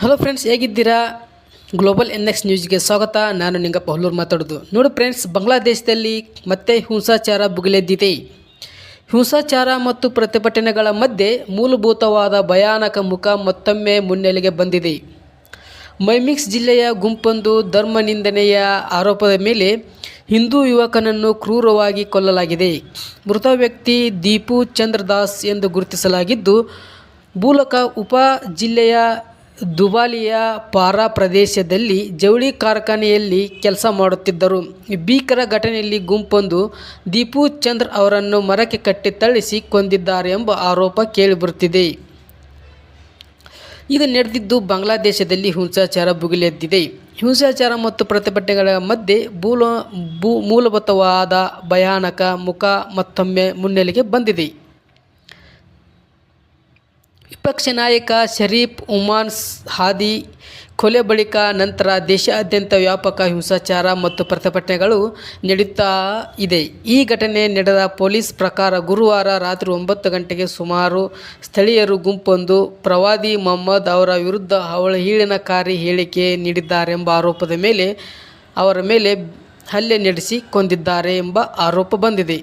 Hello friends, ಹೇಗಿದ್ದೀರಾ? Global NX ನ್ಯೂಸ್ಗೆ ಸ್ವಾಗತ. ನಾನು ನಿಂಗಪ್ಪ ಹುಲ್ಲೂರು ಮಾತಾಡೋದು. ನೋಡಿ ಫ್ರೆಂಡ್ಸ್, ಬಾಂಗ್ಲಾದೇಶದಲ್ಲಿ ಮತ್ತೆ ಹಿಂಸಾಚಾರ ಭುಗಿಲೆದ್ದಿದೆ. ಹಿಂಸಾಚಾರ ಮತ್ತು ಪ್ರತಿಭಟನೆಗಳ ಮಧ್ಯೆ ಮೂಲಭೂತವಾದ ಭಯಾನಕ ಮುಖ ಮತ್ತೊಮ್ಮೆ ಮುನ್ನೆಲೆಗೆ ಬಂದಿದೆ. ಮೈಮಿಂಗ್ಸ್ ಜಿಲ್ಲೆಯ ಗುಂಪೊಂದು ಧರ್ಮ ನಿಂದನೆಯ ಆರೋಪದ ಮೇಲೆ ಹಿಂದೂ ಯುವಕನನ್ನು ಕ್ರೂರವಾಗಿ ಕೊಲ್ಲಲಾಗಿದೆ. ಮೃತ ವ್ಯಕ್ತಿ ದೀಪು ಚಂದ್ರ ದಾಸ್ ಎಂದು ಗುರುತಿಸಲಾಗಿದ್ದು, ಬೂಲಕ ಉಪ ಜಿಲ್ಲೆಯ ದುಬಾಲಿಯ ಪಾರಾ ಪ್ರದೇಶದಲ್ಲಿ ಜವಳಿ ಕಾರ್ಖಾನೆಯಲ್ಲಿ ಕೆಲಸ ಮಾಡುತ್ತಿದ್ದರು. ಭೀಕರ ಘಟನೆಯಲ್ಲಿ ಗುಂಪೊಂದು ದೀಪು ಚಂದ್ರ ಅವರನ್ನು ಮರಕ್ಕೆ ಕಟ್ಟಿ ಥಳಿಸಿ ಕೊಂದಿದ್ದಾರೆ ಎಂಬ ಆರೋಪ ಕೇಳಿಬರುತ್ತಿದೆ. ಇದು ನಡೆದಿದ್ದು ಬಾಂಗ್ಲಾದೇಶದಲ್ಲಿ ಹಿಂಸಾಚಾರ ಭುಗಿಲೆದ್ದಿದೆ. ಹಿಂಸಾಚಾರ ಮತ್ತು ಪ್ರತಿಭಟನೆಗಳ ಮಧ್ಯೆ ಮೂಲಭೂತವಾದ ಭಯಾನಕ ಮುಖ ಮತ್ತೊಮ್ಮೆ ಮುನ್ನೆಲೆಗೆ ಬಂದಿದೆ. ವಿಪಕ್ಷ ನಾಯಕ ಶರೀಫ್ ಉಸ್ಮಾನ್ ಹಾದಿ ಕೊಲೆ ಬಳಿಕ ನಂತರ ದೇಶಾದ್ಯಂತ ವ್ಯಾಪಕ ಹಿಂಸಾಚಾರ ಮತ್ತು ಪ್ರತಿಭಟನೆಗಳು ನಡೆಯುತ್ತಾ ಇದೆ. ಈ ಘಟನೆ ನಡೆದ ಪೊಲೀಸ್ ಪ್ರಕಾರ ಗುರುವಾರ ರಾತ್ರಿ 9 ಗಂಟೆಗೆ ಸುಮಾರು ಸ್ಥಳೀಯರು ಗುಂಪೊಂದು ಪ್ರವಾದಿ ಮೊಹಮ್ಮದ್ ಅವರ ವಿರುದ್ಧ ಅವಹೇಳನಕಾರಿ ಹೇಳಿಕೆ ನೀಡಿದ್ದಾರೆಂಬ ಆರೋಪದ ಮೇಲೆ ಅವರ ಮೇಲೆ ಹಲ್ಲೆ ನಡೆಸಿ ಕೊಂದಿದ್ದಾರೆ ಎಂಬ ಆರೋಪ ಬಂದಿದೆ.